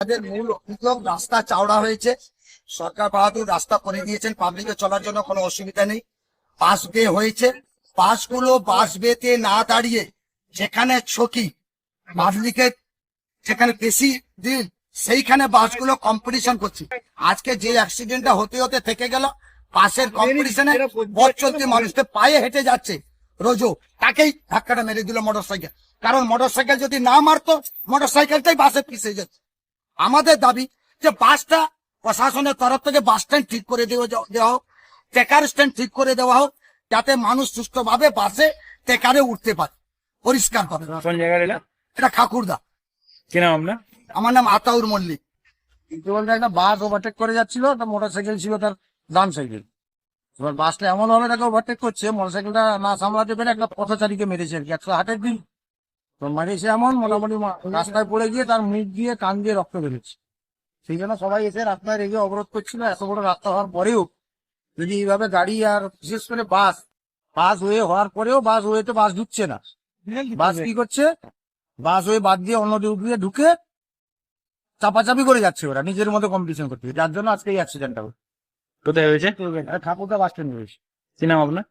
আমাদের মূল অভিযোগ রাস্তা চওড়া হয়েছে, সরকার বাহাদুর রাস্তা করে দিয়েছেন, পাবলিকে চলার জন্য কোনো অসুবিধা নেই। বাস বে হয়েছে, বাসগুলো বাস বেতে না দাঁড়িয়ে যেখানে ছকি পাবলিকের যেখানে বেশি দিন সেইখানে বাসগুলো কম্পিটিশন করছে। আজকে যে অ্যাক্সিডেন্টটা হতে হতে থেকে গেল, বাসের কম্পিটিশনে পথ চলতে মানুষকে পায়ে হেঁটে যাচ্ছে রোজও, তাকেই ধাক্কাটা মেরে দিল মোটরসাইকেল। কারণ মোটরসাইকেল যদি না মারতো, মোটরসাইকেলটাই বাসে পিছিয়ে যেত। আমাদের দাবি যে বাসটা প্রশাসনের তরফ থেকে বাস স্ট্যান্ড ঠিক করে দেওয়া হোক, ট্রেকার স্ট্যান্ড ঠিক করে দেওয়া হোক, যাতে মানুষ সুস্থভাবে বাসে ট্রেকারে উঠতে পারে। পরিষ্কার করে কোন জায়গায় এটা? এটা ঠাকুরদা। কি নাম আপনার? আমার নাম আতাউর মল্লিক। কিন্তু বলতে একটা বাস ওভারটেক করে যাচ্ছিল, একটা মোটরসাইকেল ছিল তার ডান সাইকেল। এবার বাসটা এমন ভাবে তাকে ওভারটেক করছে, মোটরসাইকেলটা না সামলাতে পেরে একটা পথচারীকে মেরেছে আর কি, 108-এর দিন তো মারিয়েছে। এমন মোটামুটি রাস্তায় পড়ে গিয়ে তার মুখ দিয়ে কান দিয়ে রক্ত বেরোচ্ছে। সেই জন্য সবাই এসে রাস্তায় রেগে অবরোধ করছিল। এত বড় রাস্তা হওয়ার পরেও যদি এইভাবে গাড়ি আর বিশেষ করে বাস ওয়ে হওয়ার পরেও বাস ওয়েতে বাস ঢুকছে না। বাস কি করছে, বাস ওয়ে বাদ দিয়ে অন্য দিক দিয়ে ঢুকে চাপাচাপি করে যাচ্ছে, ওরা নিজের মধ্যে কম্পিটিশন করতে, যার জন্য আজকে এই অ্যাক্সিডেন্টটা হলো। কোথায় হয়েছে? ঠাকুরদা বাস স্ট্যান্ড রয়েছে। কি নাম আপনার?